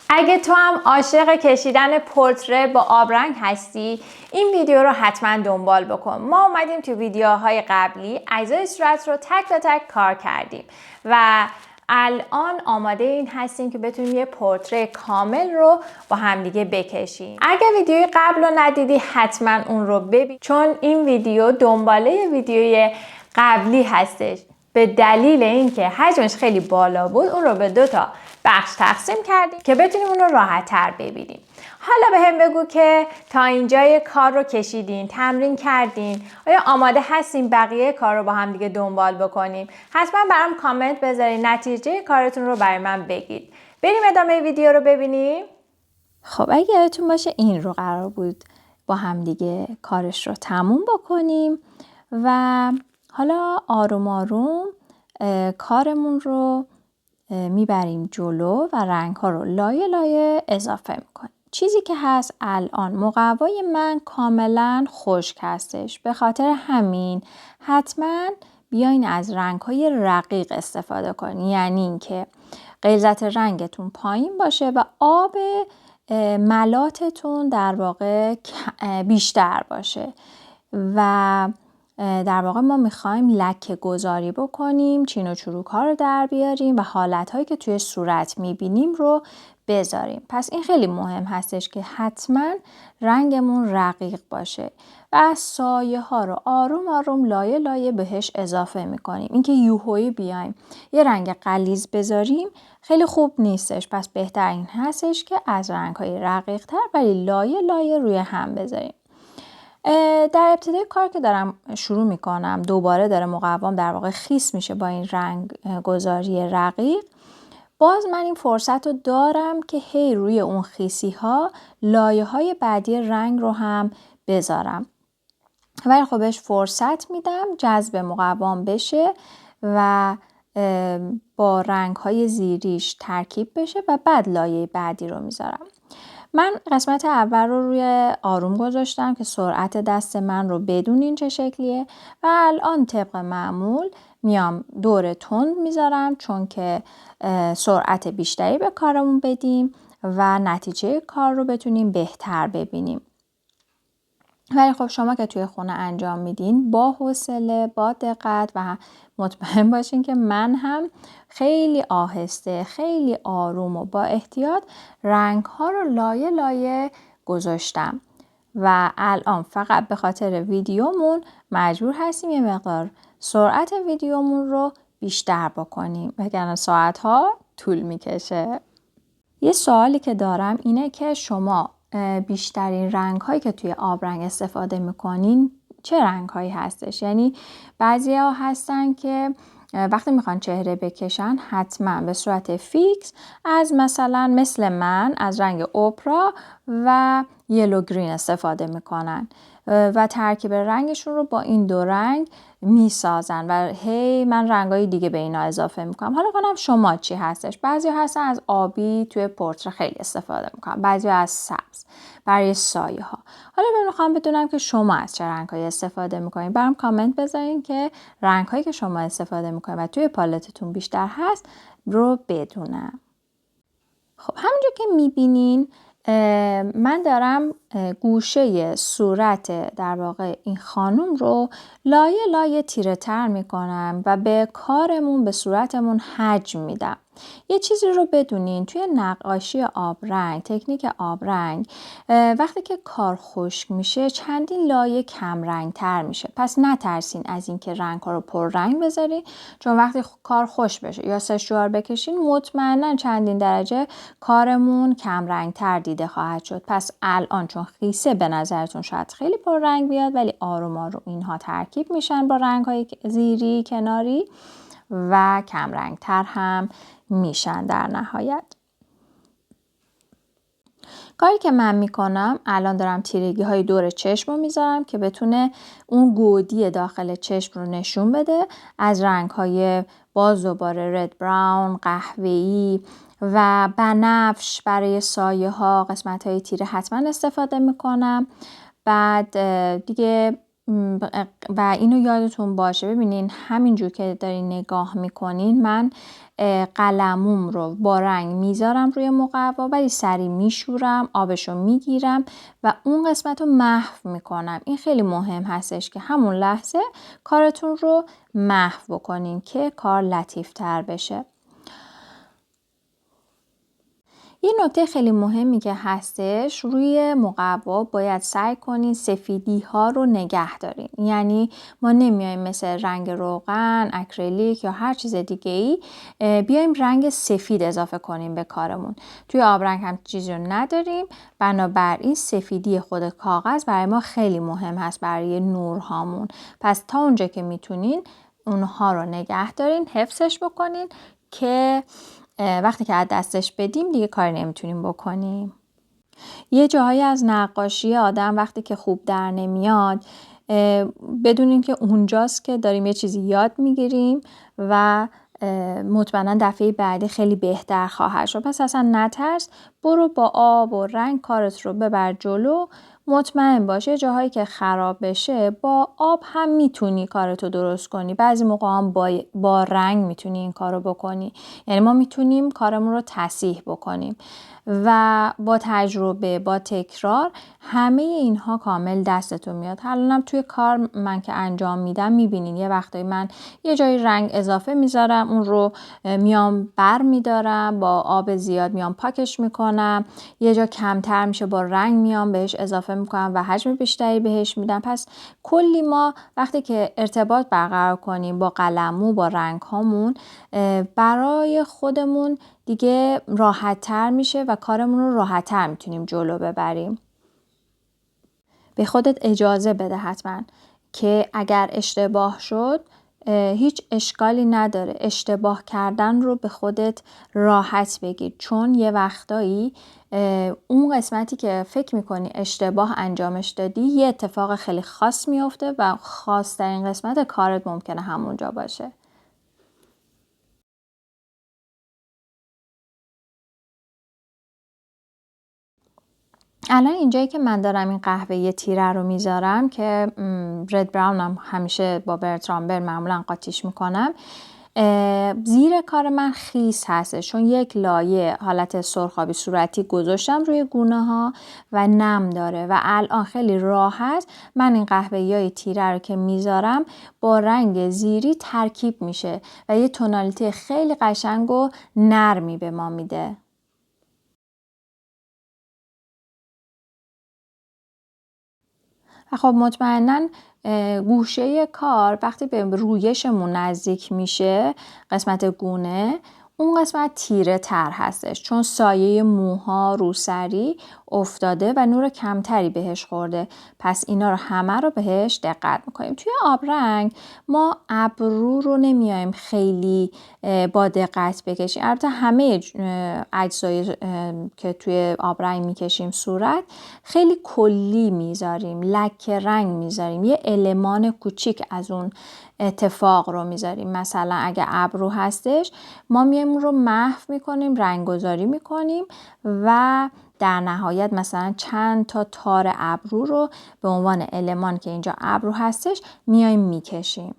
اگه تو هم عاشق کشیدن پورتره با آبرنگ هستی، این ویدیو رو حتما دنبال بکن. ما اومدیم تو ویدیوهای قبلی اجزای صورت رو تک به تک کار کردیم و الان آماده این هستیم که بتونیم یه پورتره کامل رو با همدیگه بکشیم. اگه ویدیوی قبل رو ندیدی حتما اون رو ببین، چون این ویدیو دنباله ویدیوی قبلی هستش. به دلیل اینکه حجمش خیلی بالا بود اون رو به 2 تا بخش تقسیم کردیم که بتونیم اون رو راحت تر ببینیم. حالا به هم بگو که تا اینجای کار رو کشیدین، تمرین کردین، آیا آماده هستین بقیه کار رو با هم دیگه دنبال بکنیم؟ حتما برام کامنت بذارین، نتیجه کارتون رو برای من بگید. بریم ادامه ویدیو رو ببینیم. خب اگه یادتون باشه این رو قرار بود با هم دیگه کارش رو تموم بکنیم و حالا آروم آروم کارمون رو میبریم جلو و رنگ ها رو لایه لایه اضافه میکنیم. چیزی که هست الان مقوای من کاملا خشک هستش، به خاطر همین حتما بیاین از رنگ های رقیق استفاده کنین، یعنی اینکه غلظت رنگتون پایین باشه و آب ملاتتون در واقع بیشتر باشه و در واقع ما میخوایم لکه گذاری بکنیم، چین و چروک ها رو در بیاریم و حالت هایی که توی صورت میبینیم رو بذاریم. پس این خیلی مهم هستش که حتما رنگمون رقیق باشه و سایه ها رو آروم آروم لایه لایه بهش اضافه میکنیم. اینکه یوهویی بیایم یه رنگ غلیظ بذاریم خیلی خوب نیستش. پس بهتر این هستش که از رنگ های رقیق تر ولی لایه لایه روی هم بذاریم. در ابتدای کار که دارم شروع میکنم دوباره داره مقوام در واقع خیس میشه با این رنگ گذاری رقیق، باز من این فرصت رو دارم که هی روی اون خیسی ها لایه های بعدی رنگ رو هم بذارم، ولی خب بهش فرصت میدم جذب مقوام بشه و با رنگ های زیریش ترکیب بشه و بعد لایه بعدی رو میذارم. من قسمت اول رو روی آروم گذاشتم که سرعت دست من رو بدونین چه شکلیه و الان طبق معمول میام دور تند میذارم چون که سرعت بیشتری به کارمون بدیم و نتیجه کار رو بتونیم بهتر ببینیم. ولی خب شما که توی خونه انجام میدین با حوصله، با دقت و مطمئن باشین که من هم خیلی آهسته، خیلی آروم و با احتیاط رنگ ها رو لایه لایه گذاشتم و الان فقط به خاطر ویدیومون مجبور هستیم یه مقدار سرعت ویدیومون رو بیشتر بکنیم وگرنه ساعت ها طول میکشه. یه سوالی که دارم اینه که شما بیشترین رنگ هایی که توی آبرنگ استفاده میکنین چه رنگ هایی هستش؟ یعنی بعضی ها هستن که وقتی میخوان چهره بکشن حتما به صورت فیکس از مثل من از رنگ اوپرا و یلو گرین استفاده میکنن و ترکیب رنگشون رو با این دو رنگ میسازن و هی من رنگای دیگه به اینا اضافه میکنم. حالا کنم شما چی هستش؟ بعضی هستن از آبی توی پورتره خیلی استفاده میکنم، بعضی از سبز برای سایه ها. حالا من میخوام بدونم که شما از چه رنگایی استفاده میکنین. برام کامنت بذارین که رنگهایی که شما استفاده میکنین و توی پالتتون بیشتر هست رو بدونم. خب همونجور که میبینین من دارم گوشه صورت در واقع این خانم رو لایه لایه تیره تر میکنم و به کارمون به صورتمون حجم میدم. یه چیزی رو بدونین توی نقاشی آبرنگ، تکنیک آبرنگ، وقتی که کار خشک میشه چندین لایه کم رنگ تر میشه. پس نترسین از اینکه رنگ ها رو پر رنگ بذارین، چون وقتی کار خشک بشه یا سشوار بکشین مطمئنا چندین درجه کارمون کم رنگ تر دیده خواهد شد. پس الان چون خیسه به نظرتون شاید خیلی پر رنگ بیاد ولی آروم آروم اینها ترکیب میشن با رنگ های زیری کناری و کم رنگ تر هم میشن در نهایت. کاری که من میکنم الان دارم تیرگی های دور چشم رو میذارم که بتونه اون گودی داخل چشم رو نشون بده. از رنگ های باز دوباره رد براون، قهوه‌ای و بنفش برای سایه ها قسمت های تیره حتما استفاده میکنم. بعد دیگه و اینو یادتون باشه، ببینین همینجور که دارین نگاه میکنین من قلموم رو با رنگ میذارم روی مقوا، ولی سری میشورم، آبشو میگیرم و اون قسمت رو محو میکنم. این خیلی مهم هستش که همون لحظه کارتون رو محو بکنین که کار لطیفتر بشه. یه نکته خیلی مهمی که هستش، روی مقوا باید سعی کنین سفیدی ها رو نگه دارین. یعنی ما نمیایم مثل رنگ روغن، اکریلیک یا هر چیز دیگه ای بیایم رنگ سفید اضافه کنیم به کارمون. توی آبرنگ هم چیزی رو نداریم، بنابراین سفیدی خود کاغذ برای ما خیلی مهم هست برای نورهامون. پس تا اونجا که میتونین اونها رو نگه دارین، حفظش بکنین که وقتی که از دستش بدیم دیگه کاری نمیتونیم بکنیم. یه جاهایی از نقاشی آدم وقتی که خوب در نمیاد، بدونیم که اونجاست که داریم یه چیزی یاد میگیریم و مطمئنا دفعه بعدی خیلی بهتر خواهد شد. پس اصلا نترس، برو با آب و رنگ کارت رو ببر جلو. مطمئن باشه جاهایی که خراب بشه با آب هم میتونی کارتو درست کنی. بعضی موقع هم با رنگ میتونی این کارو بکنی. یعنی ما میتونیم کارمون رو تصحیح بکنیم و با تجربه، با تکرار همه اینها کامل دستتون میاد. الانم توی کار من که انجام میدم میبینین یه وقتایی من یه جایی رنگ اضافه میذارم، اون رو میام بر میدارم، با آب زیاد میام پاکش میکنم، یه جا کمتر میشه با رنگ میام بهش اضافه میکنم و حجم بیشتری بهش میدم. پس کلی ما وقتی که ارتباط برقرار کنیم با قلمو، با رنگ هامون، برای خودمون دیگه راحت تر میشه و کارمون رو راحت تر میتونیم جلو ببریم. به خودت اجازه بده حتما که اگر اشتباه شد هیچ اشکالی نداره. اشتباه کردن رو به خودت راحت بگیر، چون یه وقتایی اون قسمتی که فکر میکنی اشتباه انجامش دادی یه اتفاق خیلی خاص میفته و خاص‌ترین قسمت کارت ممکنه همونجا باشه. الان اینجایی که من دارم این قهوه تیره رو میذارم که رد براون هم همیشه با برترامبر معمولا قاطیش میکنم، زیر کار من خیس هسته چون یک لایه حالت سرخابی صورتی گذاشتم روی گونه ها و نم داره و الان خیلی راحت من این قهوه‌ای تیره رو که میذارم با رنگ زیری ترکیب میشه و یه تونالیته خیلی قشنگ و نرمی به ما میده. خب مطمئناً گوشه کار وقتی به رویشمون نزدیک میشه، قسمت گونه، اون قسمت تیره تر هستش چون سایه موها روسری افتاده و نور کمتری بهش خورده. پس اینا رو همه رو بهش دقت میکنیم. توی آبرنگ ما ابرو رو نمیایم خیلی با دقت بکشیم. البته همه اجزای که توی آبرنگ میکشیم صورت خیلی کلی میذاریم، لکه رنگ میذاریم، یه المان کوچیک از اون اتفاق رو میذاریم. مثلا اگه ابرو هستش ما میایم اون رو محو میکنیم، رنگگذاری میکنیم و در نهایت مثلا چند تا تار ابرو رو به عنوان المان که اینجا ابرو هستش میایم میکشیم.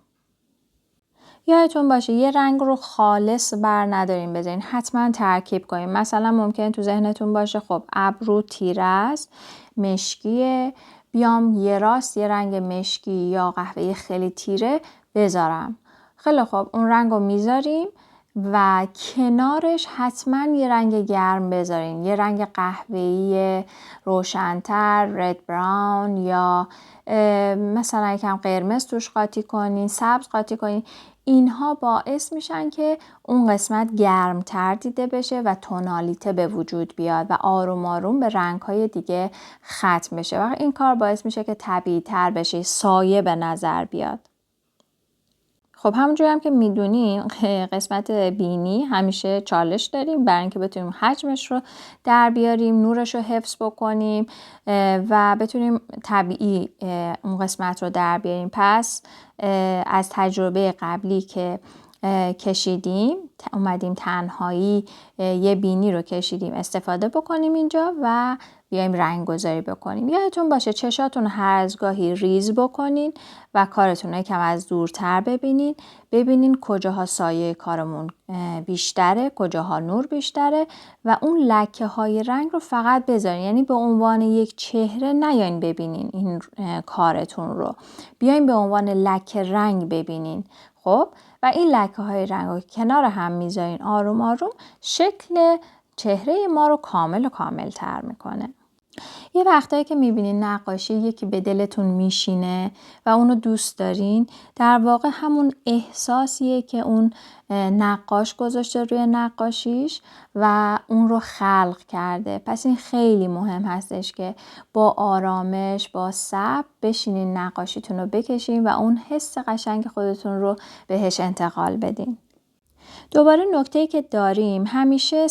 یادتون باشه یه رنگ رو خالص بر نداریم بذارین، حتما ترکیب کنیم. مثلا ممکنه تو ذهنتون باشه خب ابرو تیره است، مشکیه، بیام یه راست یه رنگ مشکی یا قهوه‌ای خیلی تیره بذارم. خیلی خب اون رنگ رو میذاریم و کنارش حتما یه رنگ گرم بذارین، یه رنگ قهوه‌ای روشن‌تر، رد براون یا مثلا یکم قرمز توش قاطی کنین، سبز قاطی کنین. اینها باعث میشن که اون قسمت گرمتر دیده بشه و تونالیته به وجود بیاد و آروم آروم به رنگ‌های دیگه ختم بشه و این کار باعث میشه که طبیعی‌تر بشه، سایه به نظر بیاد. خب همونجوری هم که میدونین قسمت بینی همیشه چالش داریم برای اینکه بتونیم حجمش رو در بیاریم، نورش رو حفظ بکنیم و بتونیم طبیعی اون قسمت رو در بیاریم. پس از تجربه قبلی که کشیدیم، اومدیم تنهایی یه بینی رو کشیدیم استفاده بکنیم اینجا و بیایم رنگ گذاری بکنیم. یادتون باشه چشاتون هر از گاهی ریز بکنین و کارتون رو یکم از دورتر ببینین کجاها سایه کارمون بیشتره، کجاها نور بیشتره و اون لکه های رنگ رو فقط بذارین. یعنی به عنوان یک چهره نیاین ببینین این کارتون رو، بیاین به عنوان لکه رنگ ببینین. خب و این لکه های رنگ رو کنار هم میذارین آروم آروم، شکل چهره ما رو کامل تر میکنه. یه وقتایی که میبینین نقاشی یکی به دلتون میشینه و اونو دوست دارین، در واقع همون احساسیه که اون نقاش گذاشته روی نقاشیش و اون رو خلق کرده. پس این خیلی مهم هستش که با آرامش، با صبر بشینین نقاشیتون رو بکشین و اون حس قشنگ خودتون رو بهش انتقال بدین. دوباره نکته‌ای که داریم همیشه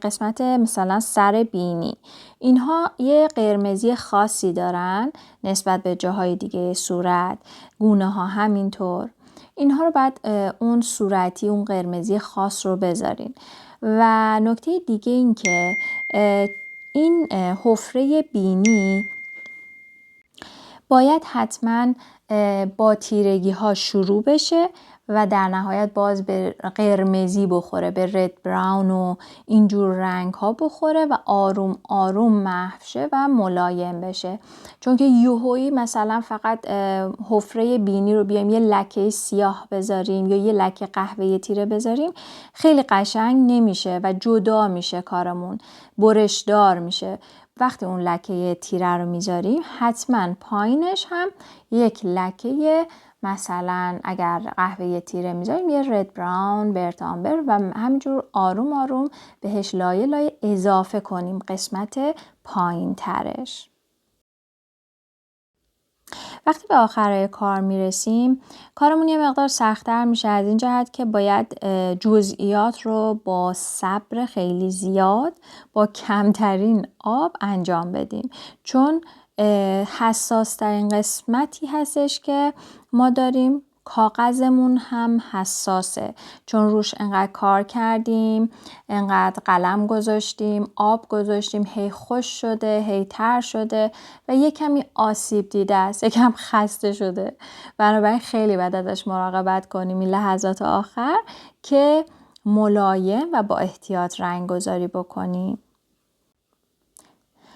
قسمت مثلا سر بینی، اینها یه قرمزی خاصی دارن نسبت به جاهای دیگه صورت، گونه ها همینطور. اینها رو بعد اون صورتی، اون قرمزی خاص رو بذارین. و نکته دیگه این که این حفره بینی باید حتما با تیرگی ها شروع بشه و در نهایت باز به قرمزی بخوره، به رد براون و اینجور رنگ ها بخوره و آروم آروم محو شه و ملایم بشه. چون که یوهویی مثلا فقط حفره بینی رو بیایم یه لکه سیاه بذاریم یا یه لکه قهوه‌ای تیره بذاریم، خیلی قشنگ نمیشه و جدا میشه کارمون، برشدار میشه. وقتی اون لکه تیره رو میذاریم حتما پایینش هم یک لکه، مثلا اگر قهوه تیره میذاریم یه رد براون، برت آمبر و همینجور آروم آروم بهش لایه لایه اضافه کنیم قسمت پایین ترش. وقتی به آخرای کار میرسیم کارمون یه مقدار سخت‌تر میشه از این جهت که باید جزئیات رو با صبر خیلی زیاد با کمترین آب انجام بدیم، چون حساس ترین قسمتی هستش که ما داریم. کاغذمون هم حساسه چون روش انقدر کار کردیم، انقدر قلم گذاشتیم، آب گذاشتیم، هی خوش شده، هی تر شده و یه کمی آسیب دیده است، یه کم خسته شده. بنابراین خیلی باید ازش مراقبت کنیم این لحظات آخر که ملایم و با احتیاط رنگ گذاری بکنیم.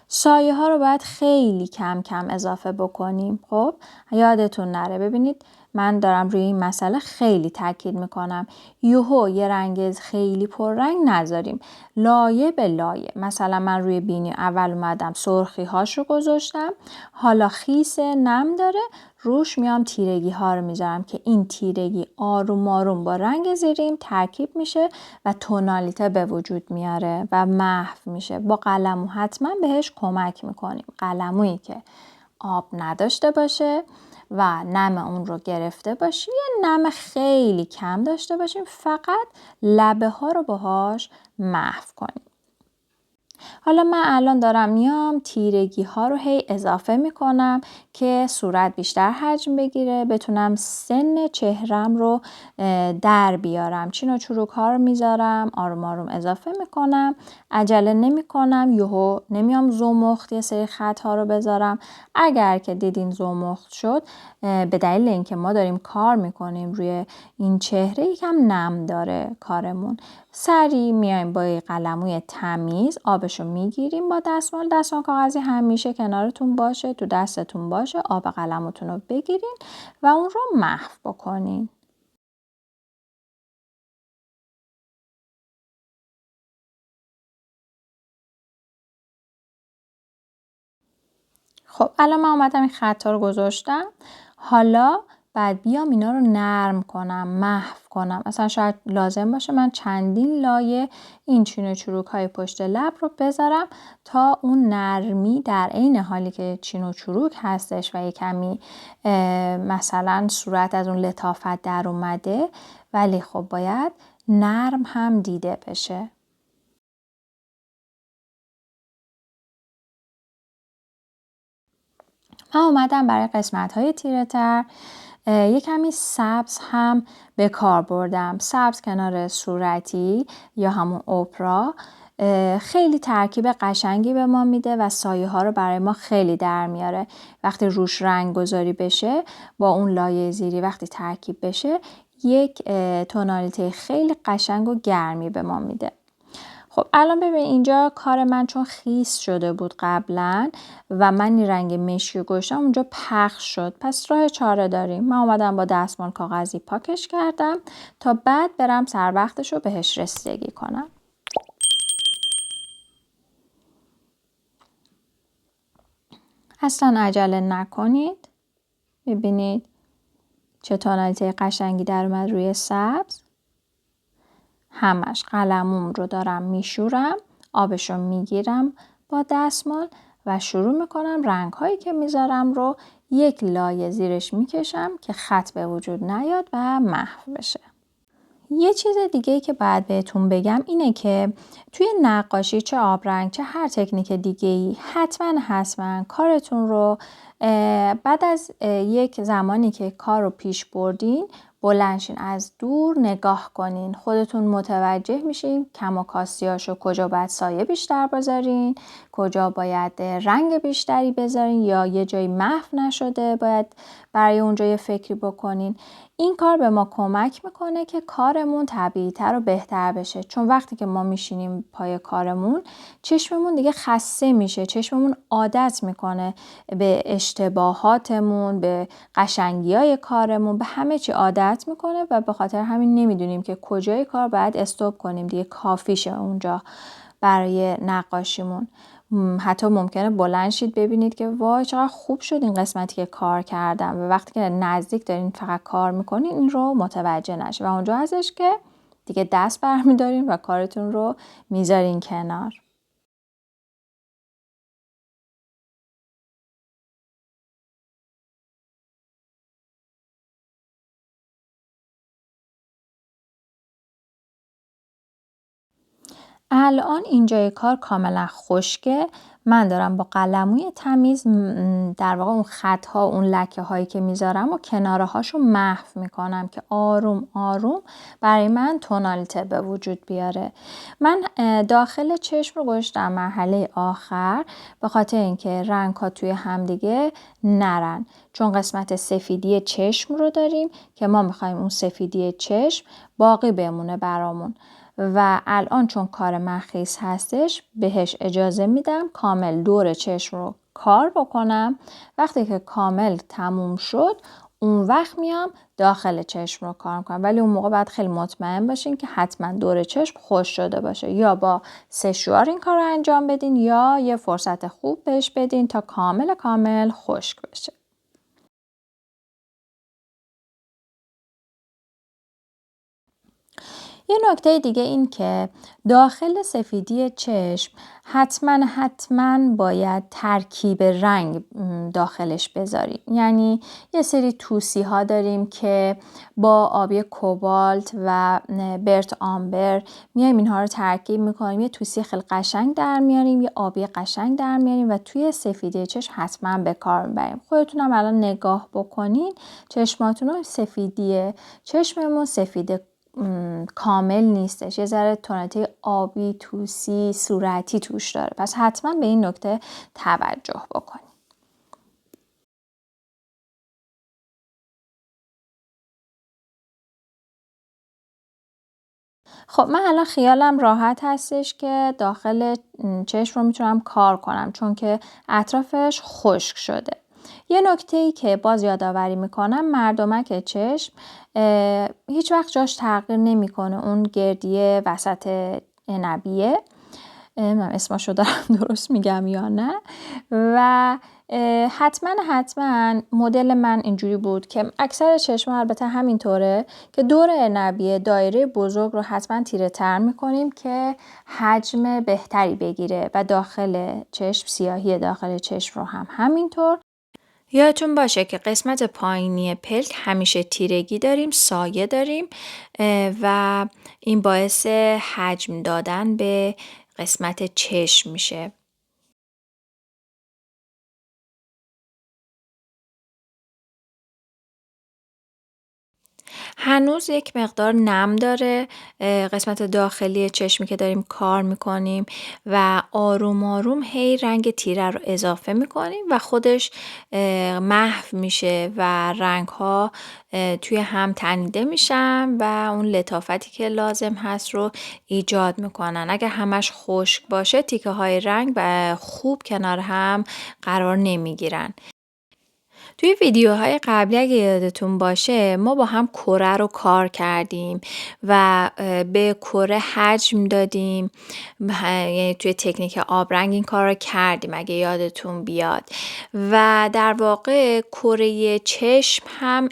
سایه ها رو باید خیلی کم کم اضافه بکنیم. خب یادتون نره، ببینید من دارم روی این مسئله خیلی تاکید میکنم. یوهو یه رنگ خیلی پررنگ نذاریم، لایه به لایه. مثلا من روی بینی اول اومدم سرخی هاش رو گذاشتم، حالا خیس نم داره، روش میام تیرگی ها رو میذارم که این تیرگی آروم آروم با رنگ زیریم ترکیب میشه و تونالیته به وجود میاره و محو میشه. با قلمو حتما بهش کمک میکنیم، قلمویی که آب نداشته باشه و نم اون رو گرفته باشیم، یه نم خیلی کم داشته باشیم، فقط لبه ها رو باهاش محو کنیم. حالا من الان دارم میام تیرگی ها رو هی اضافه میکنم که صورت بیشتر حجم بگیره، بتونم سن چهرم رو در بیارم. چین و چروک ها رو میذارم، آروم آروم اضافه میکنم، عجله نمی کنم، یهو نمیام زمخت یه سری خط ها رو بذارم. اگر که دیدین زمخت شد به دلیل اینکه ما داریم کار میکنیم روی این چهره یکم نم داره کارمون. سریع میایم با قلموی تمیز آبشو میگیریم با دستمال کاغذی همیشه کنارتون باشه، تو دستتون باشه، آب قلمتون رو بگیرین و اون رو محو بکنین. خب الان من اومدم این خطا رو گذاشتم، حالا بعد بیام اینا رو نرم کنم، محو کنم. مثلا شاید لازم باشه من چندین لایه این چین و چروک های پشت لب رو بذارم تا اون نرمی در عین حالی که چین و چروک هستش و یه کمی مثلا صورت از اون لطافت در اومده، ولی خب باید نرم هم دیده بشه. من اومدم برای قسمت های تیره تر یه کمی سبز هم به کار بردم. سبز کنار صورتی یا همون اپرا خیلی ترکیب قشنگی به ما میده و سایه ها رو برای ما خیلی در میاره. وقتی روش رنگ گذاری بشه با اون لایه زیری وقتی ترکیب بشه یک تونالیته خیلی قشنگ و گرمی به ما میده. خب الان ببین اینجا کار من چون خیس شده بود قبلا و من این رنگ مشکی گذاشتم اونجا پخش شد. پس راه چاره داریم. من اومدم با دستمال کاغذی پاکش کردم تا بعد برم سر وقتش رو بهش رسیدگی کنم. اصلا عجله نکنید. ببینید چه تونالیته قشنگی در اومد روی سبز. همش قلموم رو دارم میشورم، آبش رو میگیرم با دستمال و شروع میکنم رنگ هایی که میذارم رو یک لایه زیرش میکشم که خط به وجود نیاد و محو بشه. یه چیز دیگه که باید بهتون بگم اینه که توی نقاشی چه آبرنگ چه هر تکنیک دیگه‌ای حتما کارتون رو بعد از یک زمانی که کار رو پیش بردین بلندشین از دور نگاه کنین. خودتون متوجه میشین کم و کاستیاشو کجا باید سایه بیشتر بذارین، کجا باید رنگ بیشتری بذارین یا یه جایی محو نشده باید برای اونجا یه فکری بکنین. این کار به ما کمک میکنه که کارمون طبیعی‌تر و بهتر بشه. چون وقتی که ما میشینیم پای کارمون چشممون دیگه خسته میشه، چشممون عادت میکنه به اشتباهاتمون، به قشنگی‌های کارمون، به همه چی عادت میکنه و به خاطر همین نمیدونیم که کجای کار باید استاپ کنیم. دیگه کافیشه اونجا برای نقاشیمون. حتی ممکنه بلند شید ببینید که وای چقدر خوب شد این قسمتی که کار کردم و وقتی که نزدیک دارین فقط کار میکنین این رو متوجه نشید و اونجا هستش که دیگه دست برمیدارین و کارتون رو میذارین کنار. الان اینجای کار کاملا خشکه. من دارم با قلموی تمیز در واقع اون خط‌ها اون لکه هایی که میذارم و کناره هاشو محو میکنم که آروم آروم برای من تونالیته به وجود بیاره. من داخل چشم رو گذاشتم مرحله آخر به خاطر اینکه رنگ ها توی همدیگه نرن. چون قسمت سفیدی چشم رو داریم که ما میخوایم اون سفیدی چشم باقی بمونه برامون. و الان چون کار من خیس هستش بهش اجازه میدم کامل دور چشم رو کار بکنم. وقتی که کامل تموم شد اون وقت میام داخل چشم رو کار کنم. ولی اون موقع باید خیلی مطمئن باشین که حتما دور چشم خشک شده باشه. یا با سشوار این کار رو انجام بدین یا یه فرصت خوب بهش بدین تا کامل خشک بشه. یه نکته دیگه این که داخل سفیدی چشم حتما باید ترکیب رنگ داخلش بذاریم. یعنی یه سری توسی ها داریم که با آبی کوبالت و برت آمبر میایم اینها رو ترکیب میکنیم. یه توسی خیلی قشنگ در میاریم، یه آبی قشنگ در میاریم و توی سفیدی چشم حتما به کار میبریم. خودتونم الان نگاه بکنین چشماتون رو سفیدی چشممون سفید کامل نیستش. یه ذره تونالیته آبی توسی صورتی توش داره. پس حتما به این نکته توجه بکنید. خب من الان خیالم راحت هستش که داخل چشم رو میتونم کار کنم چون که اطرافش خشک شده. یه نکته‌ای که باز یادآوری میکنم مردمک چشم هیچ وقت جاش تغییر نمیکنه. اون گردیه وسط عنبیه، نمیدونم اسمشو دارم درست میگم یا نه. و حتما مدل من اینجوری بود که اکثر چشم البته همینطوره که دور عنبیه دایره بزرگ رو حتما تیره تر میکنیم که حجم بهتری بگیره و داخل چشم سیاهی داخل چشم رو هم همینطور. یادتون باشه که قسمت پایینی پلک همیشه تیرگی داریم، سایه داریم و این باعث حجم دادن به قسمت چشم میشه. هنوز یک مقدار نم داره قسمت داخلی چشمی که داریم کار میکنیم و آروم آروم هی رنگ تیره رو اضافه میکنیم و خودش محو میشه و رنگ ها توی هم تنیده میشن و اون لطافتی که لازم هست رو ایجاد میکنن. اگر همش خشک باشه تیکه های رنگ و خوب کنار هم قرار نمیگیرن. توی ویدیوهای قبلی اگه یادتون باشه ما با هم کره رو کار کردیم و به کره حجم دادیم، یعنی توی تکنیک آبرنگ این کار رو کردیم اگه یادتون بیاد و در واقع کره چشم هم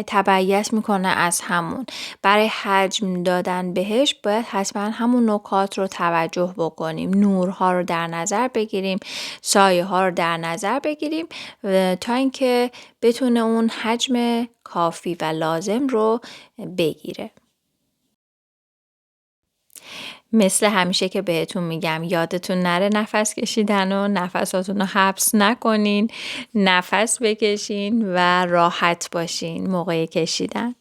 تبعیت میکنه از همون. برای حجم دادن بهش باید حتما همون نکات رو توجه بکنیم، نورها رو در نظر بگیریم، سایه ها رو در نظر بگیریم تا اینکه بتونه اون حجم کافی و لازم رو بگیره. مثل همیشه که بهتون میگم یادتون نره نفس کشیدن و نفساتون رو حبس نکنین، نفس بکشین و راحت باشین موقع کشیدن.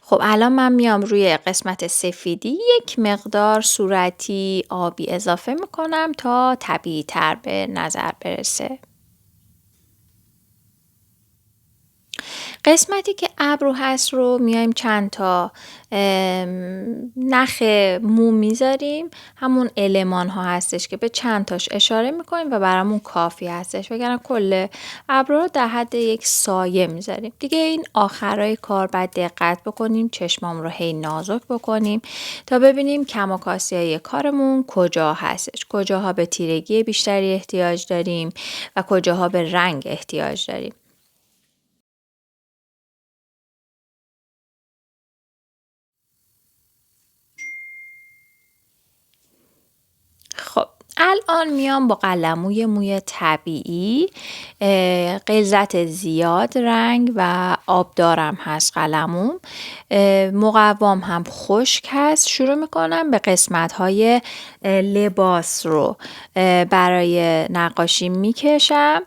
خب الان من میام روی قسمت سفیدی یک مقدار صورتی آبی اضافه میکنم تا طبیعی تر به نظر برسه. قسمتی که ابرو هست رو میایم چند تا نخ مو میذاریم، همون المان ها هستش که به چند تاش اشاره میکنیم و برامون کافی هستش، وگرنه کل ابرو رو در حد یک سایه میذاریم. دیگه این آخرای کار باید دقت بکنیم، چشمام رو هی نازک بکنیم تا ببینیم کم و کاسی های کارمون کجا هستش، کجاها به تیرگی بیشتری احتیاج داریم و کجاها به رنگ احتیاج داریم. خب الان میام با قلموی موی طبیعی، غلظت زیاد رنگ و آبدارم هست قلموم، مقوام هم خشک هست. شروع میکنم به قسمت های لباس رو برای نقاشی میکشم.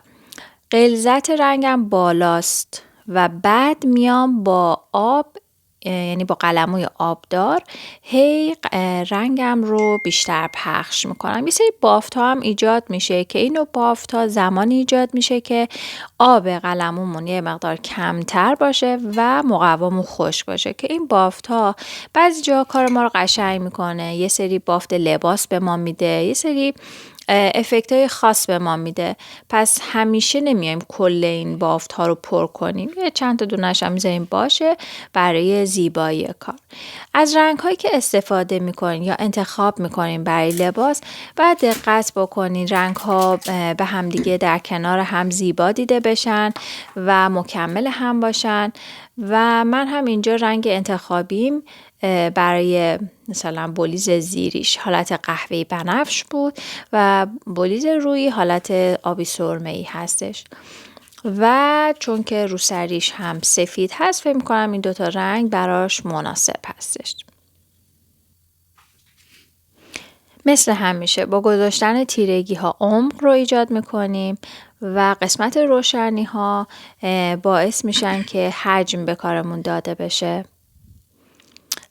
غلظت رنگم بالاست و بعد میام با آب، یعنی با قلموی آبدار هی رنگم رو بیشتر پخش میکنم. یه سری بافت ها هم ایجاد میشه که اینو بافت ها زمانی ایجاد میشه که آب قلمومون یه مقدار کمتر باشه و مقوامون خشک باشه که این بافت ها بعضی جا کار ما رو قشنگ میکنه. یه سری بافت لباس به ما میده، یه سری افکت های خاص به ما میده. پس همیشه نمیایم کل این بافت ها رو پر کنیم، یه چند تا دونش هم میذاریم باشه برای زیبایی کار. از رنگ هایی که استفاده میکنین یا انتخاب میکنین برای لباس باید دقت بکنین رنگ ها به هم دیگه در کنار هم زیبا دیده بشن و مکمل هم باشن و من هم اینجا رنگ انتخابیم برای مثلا بولیز زیریش حالت قهوه‌ای بنفش بود و بولیز روی حالت آبی سرمه‌ای هستش و چون که روسریش هم سفید هست فکر می‌کنم این دوتا رنگ براش مناسب هستش. مثل همیشه با گذاشتن تیرگی ها عمق رو ایجاد میکنیم و قسمت روشنی ها باعث میشن که حجم به کارمون داده بشه.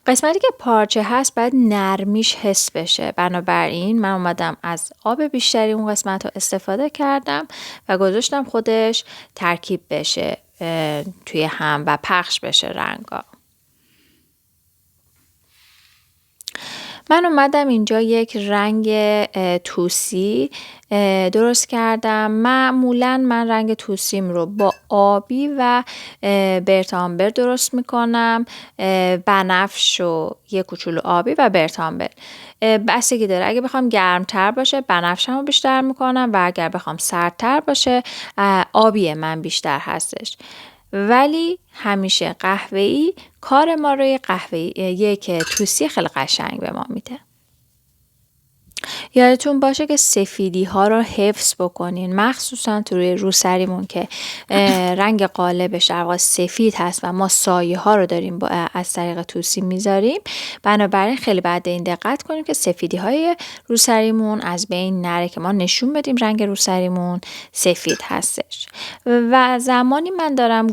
قسمتی که پارچه هست باید نرمیش حس بشه، بنابراین من اومدم از آب بیشتری اون قسمت رو استفاده کردم و گذاشتم خودش ترکیب بشه توی هم و پخش بشه رنگا. من اومدم اینجا یک رنگ توسی درست کردم. معمولا من رنگ توسیم رو با آبی و برتامبر درست میکنم، بنفش و یک کوچولو آبی و برتامبر. بستگی داره، اگه بخوام گرمتر باشه بنفشم رو بیشتر میکنم و اگر بخوام سردتر باشه آبی من بیشتر هستش. ولی همیشه قهوه‌ای کار ما روی قهوه‌ای یک توسی خیلی قشنگ به ما میده. یادتون باشه که سفیدی ها رو حفظ بکنین، مخصوصا تو روی روسریمون که رنگ قالبش در واقع سفید هست و ما سایه ها رو داریم از طریق توسی میذاریم. بنابراین خیلی باید این دقت کنیم که سفیدی های روسریمون از بین نره که ما نشون بدیم رنگ روسریمون سفید هستش. و زمانی من دارم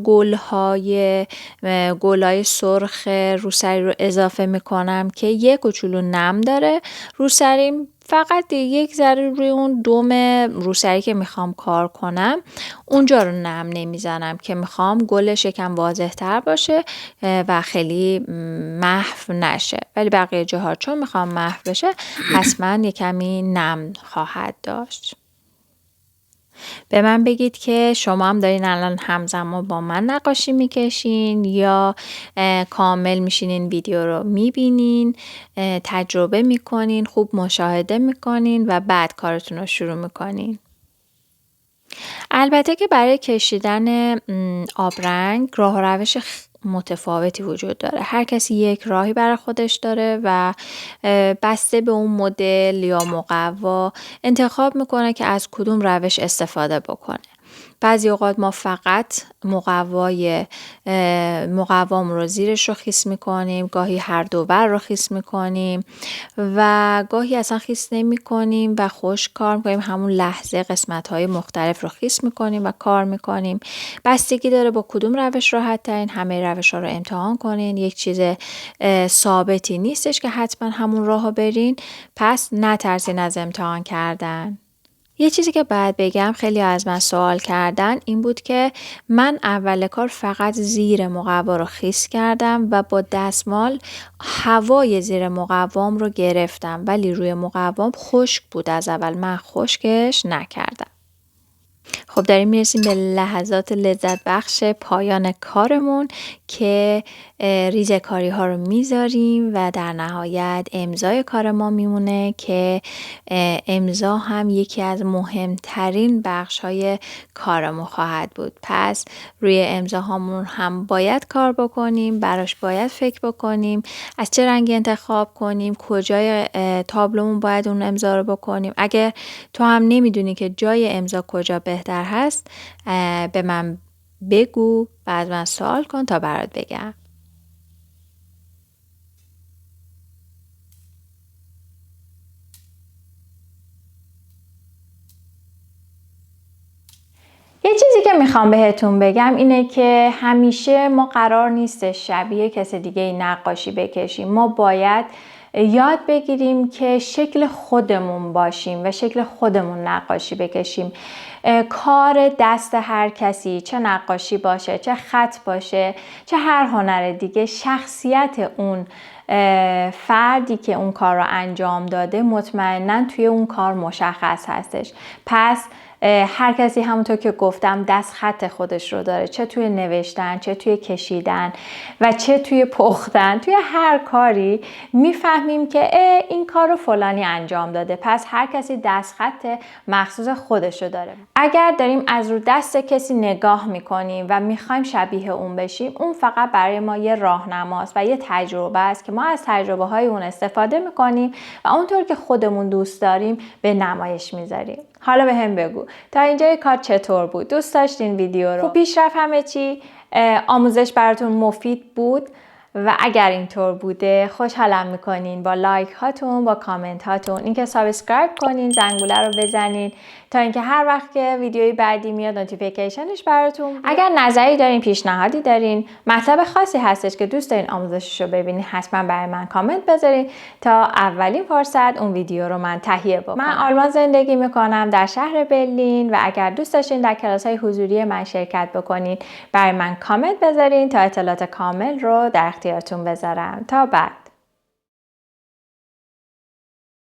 گلهای سرخ روسری رو اضافه میکنم که یک کوچولو نم داره روسریم، فقط یک ذره روی اون دوم روسری که میخوام کار کنم اونجا رو نم نمیزنم که میخوام گلش یکم واضح تر باشه و خیلی محو نشه، ولی بقیه جاها چون میخوام محو بشه حتما یکمی نم خواهد داشت. به من بگید که شما هم دارین الان همزمان با من نقاشی میکشین یا کامل میشینین ویدیو رو میبینین، تجربه میکنین، خوب مشاهده میکنین و بعد کارتون رو شروع میکنین. البته که برای کشیدن آبرنگ راه و روش متفاوتی وجود داره. هر کسی یک راهی برای خودش داره و بسته به اون مدل یا مقوا انتخاب میکنه که از کدوم روش استفاده بکنه. بعضی اوقات ما فقط مقوام رو زیرش رو خیس میکنیم، گاهی هر دو بر رو خیس میکنیم و گاهی اصلا خیس نمی کنیم و خوش کار میکنیم، همون لحظه قسمت های مختلف رو خیس میکنیم و کار میکنیم. بستگی داره با کدوم روش راحت ترین. همه روش ها رو امتحان کنین، یک چیز ثابتی نیستش که حتما همون راه رو برین، پس نترسین از امتحان کردن. یه چیزی که باید بگم، خیلی از من سوال کردن این بود که من اول کار فقط زیر مقوا رو خیس کردم و با دستمال هوای زیر مقوام رو گرفتم، ولی روی مقوام خشک بود از اول، من خشکش نکردم. خب داریم میرسیم به لحظات لذت بخش پایان کارمون که ریزه‌کاری ها رو میذاریم و در نهایت امضای کار ما میمونه که امضا هم یکی از مهمترین بخش های کارمون خواهد بود. پس روی امضاهامون هم باید کار بکنیم، براش باید فکر بکنیم از چه رنگی انتخاب کنیم، کجای تابلومون باید اون امضا رو بکنیم. اگر تو هم نمیدونی که جای امضا کجا بهتر هست به من بگو، بعد من سوال کن تا برات بگم. یه چیزی که میخوام بهتون بگم اینه که همیشه ما قرار نیستش شبیه کس دیگه نقاشی بکشیم. ما باید یاد بگیریم که شکل خودمون باشیم و شکل خودمون نقاشی بکشیم. کار دست هر کسی، چه نقاشی باشه، چه خط باشه، چه هر هنر دیگه، شخصیت اون فردی که اون کار رو انجام داده مطمئناً توی اون کار مشخص هستش. پس هر کسی همونطور که گفتم دست خط خودش رو داره، چه توی نوشتن، چه توی کشیدن و چه توی پختن. توی هر کاری میفهمیم که این کار رو فلانی انجام داده، پس هر کسی دست خط مخصوص خودش رو داره. اگر داریم از رو دست کسی نگاه میکنیم و میخوایم شبیه اون بشیم، اون فقط برای ما یه راهنماست و یه تجربه است که ما از تجربه های اون استفاده میکنیم و اونطور که خودمون دوست داریم به نمایش میذاریم. حالا به هم بگو تا اینجای کار چطور بود؟ دوست داشتین ویدیو رو؟ خوب پیش رفت همه چی؟ آموزش براتون مفید بود؟ و اگر اینطور بوده خوشحالم میکنین با لایک هاتون، با کامنت هاتون، اینکه سابسکرایب کنین، زنگوله رو بزنین تا اینکه هر وقت که ویدیوی بعدی میاد نوتیفیکیشنش براتون. اگر نظری دارین، پیشنهادی دارین، مطلب خاصی هستش که دوست دارین آموزشش رو ببینین، حتما برای من کامنت بذارین تا اولین فرصت اون ویدیو رو من تهیه بکنم. من آلمان زندگی میکنم در شهر برلین و اگر دوست داشتین در کلاس‌های حضوری من شرکت بکنین برای من کامنت بذارین تا اطلاعات کامل رو در اختیارتون بذارم. تا بعد.